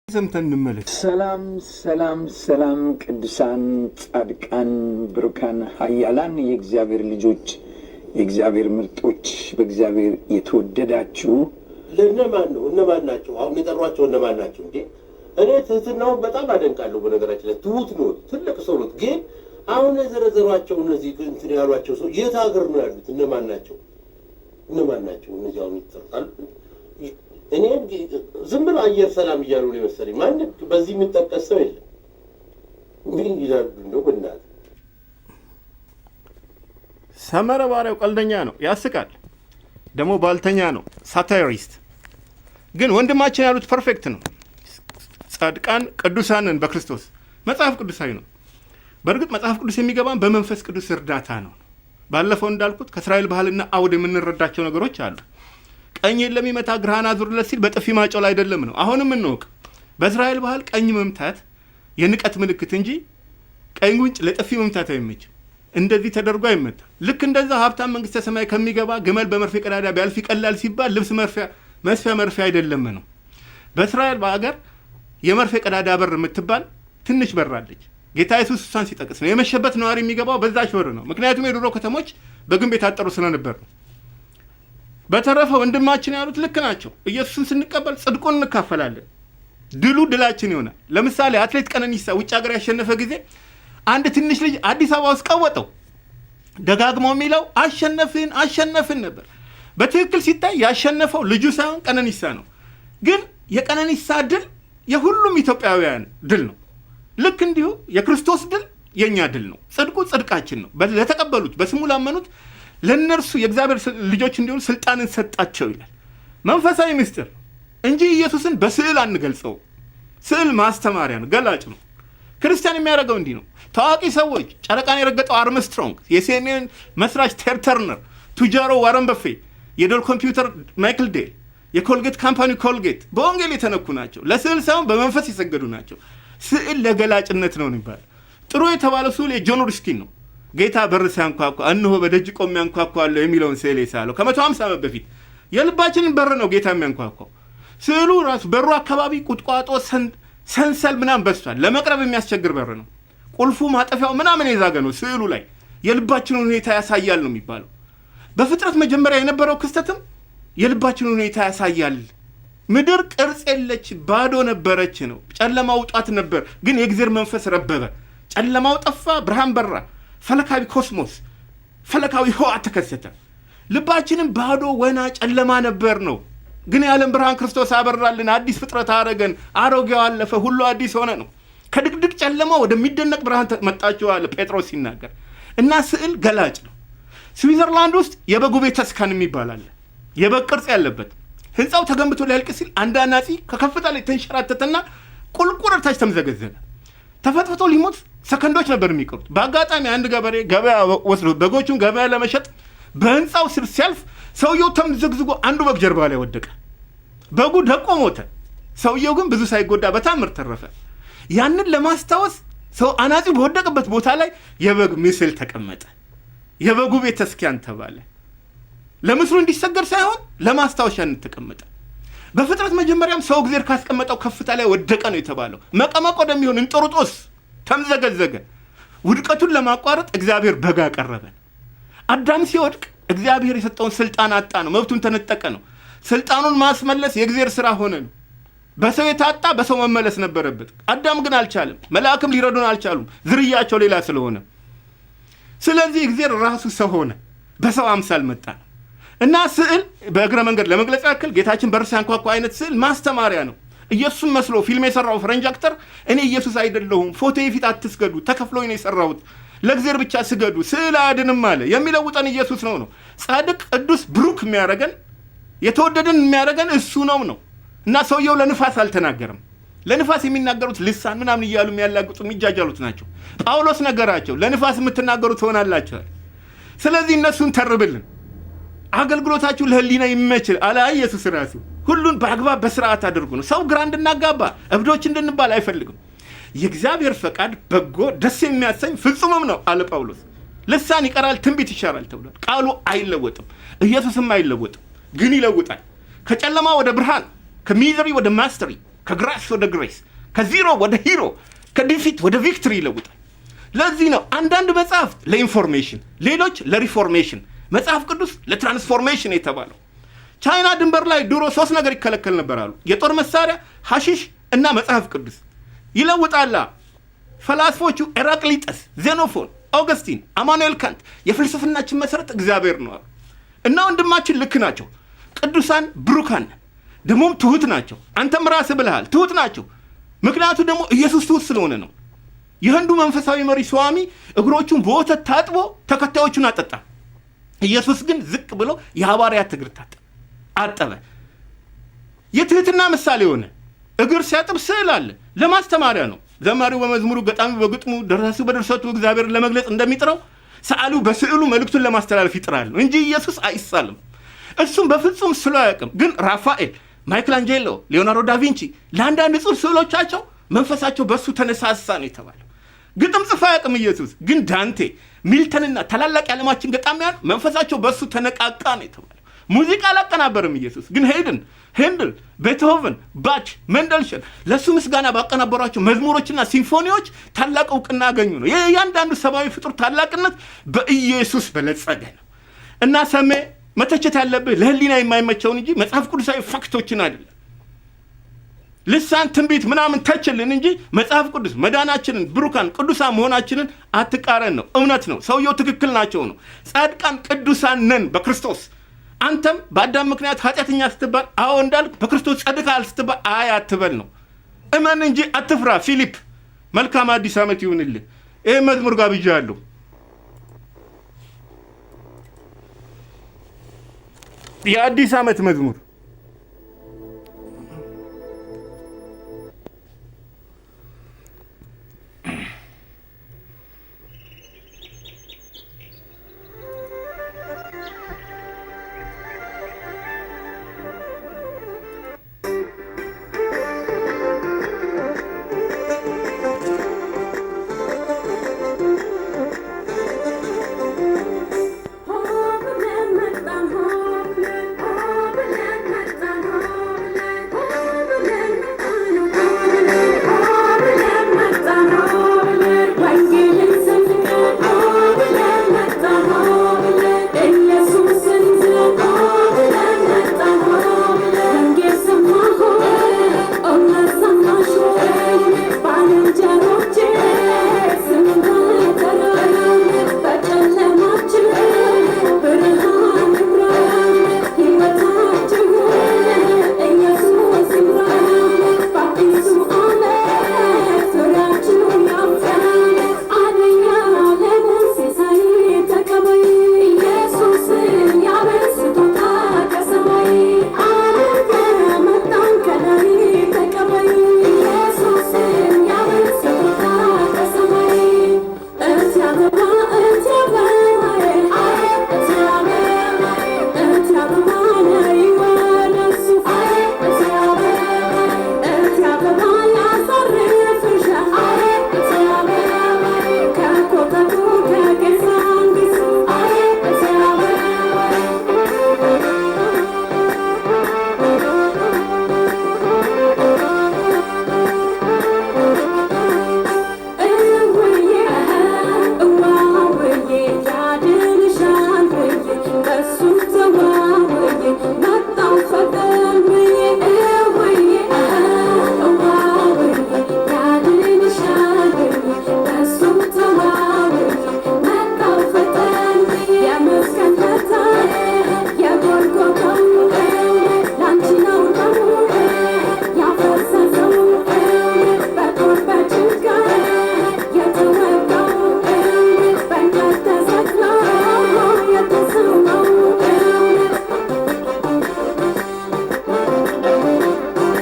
ሰምተን እንመለስ። ሰላም ቅዱሳን ጻድቃን ብሩካን ኃያላን የእግዚአብሔር ልጆች የእግዚአብሔር ምርጦች በእግዚአብሔር የተወደዳችሁ እነማን ናቸው? አሁን የጠሯቸው እነማን ናቸው? እንዴ እኔ ትህትናው በጣም አደንቃለሁ። በነገራችን ላይ ትሁት ነው፣ ትልቅ ሰው ነው። ግን አሁን የዘረዘሯቸው እነዚህ እንትን ያሏቸው ሰው የት ሀገር ነው ያሉት? እነማን ናቸው? እነዚህ አሁን ይጠራሉ። እኔ ዝም ብሎ አየር ሰላም እያሉ ነው መሰለኝ። ማንም በዚህ የሚጠቀስ ሰው የለም። ምን ይላሉ እንደው በእናትህ። ሰመረ ባሪያው ቀልደኛ ነው፣ ያስቃል፣ ደግሞ ባልተኛ ነው፣ ሳታይሪስት። ግን ወንድማችን ያሉት ፐርፌክት ነው። ጻድቃን ቅዱሳንን በክርስቶስ መጽሐፍ ቅዱሳዊ ነው። በእርግጥ መጽሐፍ ቅዱስ የሚገባን በመንፈስ ቅዱስ እርዳታ ነው። ባለፈው እንዳልኩት ከእስራኤል ባህልና አውድ የምንረዳቸው ነገሮች አሉ። ቀኝን ለሚመታ ግራህን አዙርለት ሲል በጥፊ ማጮል አይደለም ነው። አሁንም እንወቅ፣ በእስራኤል ባህል ቀኝ መምታት የንቀት ምልክት እንጂ ቀኝ ጉንጭ ለጥፊ መምታት አይመችም። እንደዚህ ተደርጎ አይመታ። ልክ እንደዛ ሀብታም መንግስተ ሰማይ ከሚገባ ግመል በመርፌ ቀዳዳ ቢያልፍ ይቀላል ሲባል ልብስ መስፊያ መርፌ አይደለም ነው። በእስራኤል በአገር የመርፌ ቀዳዳ በር የምትባል ትንሽ በር አለች። ጌታ ኢየሱስ እሷን ሲጠቅስ ነው የመሸበት ነዋሪ የሚገባው በዛች በር ነው። ምክንያቱም የድሮ ከተሞች በግንብ የታጠሩ ስለነበር ነው። በተረፈ ወንድማችን ያሉት ልክ ናቸው። ኢየሱስን ስንቀበል ጽድቁን እንካፈላለን፣ ድሉ ድላችን ይሆናል። ለምሳሌ አትሌት ቀነኒሳ ውጭ ሀገር ያሸነፈ ጊዜ አንድ ትንሽ ልጅ አዲስ አበባ ውስጥ ቀወጠው። ደጋግሞ የሚለው አሸነፍን ነበር። በትክክል ሲታይ ያሸነፈው ልጁ ሳይሆን ቀነኒሳ ነው። ግን የቀነኒሳ ድል የሁሉም ኢትዮጵያውያን ድል ነው። ልክ እንዲሁ የክርስቶስ ድል የእኛ ድል ነው። ጽድቁ ጽድቃችን ነው። ለተቀበሉት በስሙ ላመኑት ለእነርሱ የእግዚአብሔር ልጆች እንዲሆኑ ስልጣንን ሰጣቸው ይላል። መንፈሳዊ ምስጢር እንጂ ኢየሱስን በስዕል አንገልጸው። ስዕል ማስተማሪያ ነው፣ ገላጭ ነው። ክርስቲያን የሚያደርገው እንዲህ ነው። ታዋቂ ሰዎች ጨረቃን የረገጠው አርምስትሮንግ፣ የሲኤንኤን መስራች ቴድ ተርነር፣ ቱጃሮ ዋረን በፌ፣ የዶል ኮምፒውተር ማይክል ዴል፣ የኮልጌት ካምፓኒ ኮልጌት በወንጌል የተነኩ ናቸው። ለስዕል ሳይሆን በመንፈስ የሰገዱ ናቸው። ስዕል ለገላጭነት ነው ይባላል። ጥሩ የተባለው ስዕል የጆን ሩስኪን ነው። ጌታ በር ሲያንኳኳ እነሆ በደጅ ቆሜ ያንኳኳለሁ የሚለውን ስዕል የሳለው ከ150 ዓመት በፊት የልባችንን በር ነው ጌታ የሚያንኳኳው። ስዕሉ ራሱ በሩ አካባቢ ቁጥቋጦ፣ ሰንሰል ምናምን በስቷል። ለመቅረብ የሚያስቸግር በር ነው። ቁልፉ ማጠፊያው ምናምን የዛገ ነው። ስዕሉ ላይ የልባችንን ሁኔታ ያሳያል ነው የሚባለው። በፍጥረት መጀመሪያ የነበረው ክስተትም የልባችንን ሁኔታ ያሳያል። ምድር ቅርጽ የለች ባዶ ነበረች ነው። ጨለማ ውጧት ነበር፣ ግን የእግዚአብሔር መንፈስ ረበበ። ጨለማው ጠፋ፣ ብርሃን በራ። ፈለካዊ ኮስሞስ፣ ፈለካዊ ህዋ ተከሰተ። ልባችንም ባዶ ወና ጨለማ ነበር ነው። ግን የዓለም ብርሃን ክርስቶስ አበራልን፣ አዲስ ፍጥረት አረገን፣ አሮጌው አለፈ፣ ሁሉ አዲስ ሆነ ነው። ከድቅድቅ ጨለማ ወደሚደነቅ ብርሃን መጣችሁ አለ ጴጥሮስ ሲናገር። እና ስዕል ገላጭ ነው። ስዊዘርላንድ ውስጥ የበጉ ቤተ ተስካን የሚባል አለ፣ የበግ ቅርጽ ያለበት። ህንፃው ተገንብቶ ሊያልቅ ሲል አንድ አናጺ ከከፍታ ላይ ተንሸራተተና ቁልቁል ታች ተምዘገዘገ። ተፈትፍቶ ሊሞት ሰከንዶች ነበር የሚቀሩት። በአጋጣሚ አንድ ገበሬ ገበያ ወስዶ በጎቹን ገበያ ለመሸጥ በህንፃው ስር ሲያልፍ ሰውየው ተምዘግዝጎ አንዱ በግ ጀርባ ላይ ወደቀ። በጉ ደቆ ሞተ። ሰውየው ግን ብዙ ሳይጎዳ በታምር ተረፈ። ያንን ለማስታወስ ሰው አናጺው በወደቀበት ቦታ ላይ የበግ ምስል ተቀመጠ። የበጉ ቤተ ተስኪያን ተባለ። ለምስሉ እንዲሰገድ ሳይሆን ለማስታወሻነት ተቀመጠ። በፍጥረት መጀመሪያም ሰው እግዚአብሔር ካስቀመጠው ከፍታ ላይ ወደቀ ነው የተባለው። መቀመቅ ወደሚሆን እንጦርጦስ ተምዘገዘገ። ውድቀቱን ለማቋረጥ እግዚአብሔር በግ አቀረበን። አዳም ሲወድቅ እግዚአብሔር የሰጠውን ስልጣን አጣ ነው፣ መብቱን ተነጠቀ ነው። ስልጣኑን ማስመለስ የእግዚአብሔር ስራ ሆነ ነው። በሰው የታጣ በሰው መመለስ ነበረበት። አዳም ግን አልቻለም። መላእክም ሊረዱን አልቻሉም፣ ዝርያቸው ሌላ ስለሆነ። ስለዚህ እግዚአብሔር ራሱ ሰው ሆነ፣ በሰው አምሳል መጣ ነው። እና ስዕል በእግረ መንገድ ለመግለጽ ያክል ጌታችን በር ሲያንኳኳ አይነት ስዕል ማስተማሪያ ነው። ኢየሱስን መስሎ ፊልም የሰራው ፈረንጅ አክተር እኔ ኢየሱስ አይደለሁም፣ ፎቶዬ ፊት አትስገዱ፣ ተከፍሎኝ ነው የሰራሁት፣ ለእግዚአብሔር ብቻ ስገዱ፣ ስዕል አያድንም አለ። የሚለውጠን ኢየሱስ ነው። ጻድቅ፣ ቅዱስ፣ ብሩክ የሚያደርገን የተወደደን የሚያደርገን እሱ ነው። እና ሰውየው ለንፋስ አልተናገርም። ለንፋስ የሚናገሩት ልሳን ምናምን እያሉ የሚያላግጡ የሚጃጃሉት ናቸው። ጳውሎስ ነገራቸው፣ ለንፋስ የምትናገሩ ትሆናላችኋል። ስለዚህ እነሱን ተርብልን፣ አገልግሎታችሁ ለህሊና ይመችል አለ ኢየሱስ ራሱ። ሁሉን በአግባብ በስርዓት አድርጉ ነው። ሰው ግራ እንድናጋባ እብዶች እንድንባል አይፈልግም። የእግዚአብሔር ፈቃድ በጎ ደስ የሚያሰኝ ፍጹምም ነው አለ ጳውሎስ። ልሳን ይቀራል፣ ትንቢት ይሻራል ተብሏል። ቃሉ አይለወጥም፣ ኢየሱስም አይለወጥም፣ ግን ይለውጣል። ከጨለማ ወደ ብርሃን፣ ከሚዘሪ ወደ ማስተሪ ከግራስ ወደ ግሬስ፣ ከዚሮ ወደ ሂሮ፣ ከዲፊት ወደ ቪክትሪ ይለውጣል። ለዚህ ነው አንዳንድ መጽሐፍት ለኢንፎርሜሽን፣ ሌሎች ለሪፎርሜሽን፣ መጽሐፍ ቅዱስ ለትራንስፎርሜሽን የተባለው። ቻይና ድንበር ላይ ድሮ 3 ነገር ይከለከል ነበር አሉ። የጦር መሳሪያ፣ ሐሺሽ እና መጽሐፍ ቅዱስ። ይለውጣላ ፈላስፎቹ ኤራቅሊጠስ፣ ዜኖፎን፣ ኦገስቲን፣ አማኑኤል ካንት የፍልስፍናችን መሰረት እግዚአብሔር ነው አሉ። እና ወንድማችን ልክ ናቸው። ቅዱሳን ብሩካን ደግሞም ትሁት ናቸው። አንተም ራስህ ብለሃል፣ ትሁት ናቸው። ምክንያቱ ደግሞ ኢየሱስ ትሁት ስለሆነ ነው። የህንዱ መንፈሳዊ መሪ ስዋሚ እግሮቹን በወተት ታጥቦ ተከታዮቹን አጠጣ። ኢየሱስ ግን ዝቅ ብሎ የሐዋርያት እግር አጠበ። የትህትና ምሳሌ ሆነ። እግር ሲያጥብ ስዕል አለ፣ ለማስተማሪያ ነው። ዘማሪው በመዝሙሩ፣ ገጣሚው በግጥሙ፣ ደራሲው በድርሰቱ እግዚአብሔርን ለመግለጽ እንደሚጥረው ሰዓሊው በስዕሉ መልእክቱን ለማስተላለፍ ይጥራል እንጂ ኢየሱስ አይሳልም። እሱም በፍጹም ስሎ አያውቅም። ግን ራፋኤል፣ ማይክል አንጀሎ፣ ሊዮናርዶ ዳቪንቺ ለአንዳንድ ጽሑፍ ስዕሎቻቸው መንፈሳቸው በእሱ ተነሳሳ ነው የተባለው። ግጥም ጽፎ አያውቅም ኢየሱስ። ግን ዳንቴ፣ ሚልተንና ታላላቅ የዓለማችን ገጣሚያን መንፈሳቸው በእሱ ተነቃቃ ነው የተባለው። ሙዚቃ አላቀናበርም ኢየሱስ። ግን ሄንድል፣ ቤትሆቨን፣ ባች፣ መንደልሸን ለእሱ ምስጋና ባቀናበሯቸው መዝሙሮችና ሲምፎኒዎች ታላቅ እውቅና ያገኙ ነው። የእያንዳንዱ ሰብአዊ ፍጡር ታላቅነት በኢየሱስ በለጸገ ነው። እና ሰሜ መተቸት ያለብህ ለህሊና የማይመቸውን እንጂ መጽሐፍ ቅዱሳዊ ፋክቶችን አይደለም። ልሳን፣ ትንቢት ምናምን ተችልን እንጂ መጽሐፍ ቅዱስ መዳናችንን፣ ብሩካን ቅዱሳን መሆናችንን አትቃረን ነው። እውነት ነው። ሰውየው ትክክል ናቸው ነው። ጻድቃን ቅዱሳን ነን በክርስቶስ። አንተም በአዳም ምክንያት ኃጢአተኛ ስትባል አዎ እንዳልክ በክርስቶስ ጸድቀሃል ስትባል አይ አትበል ነው። እመን እንጂ አትፍራ። ፊሊፕ መልካም አዲስ ዓመት ይሁንልህ። ይህ መዝሙር ጋብዣለሁ። የአዲስ ዓመት መዝሙር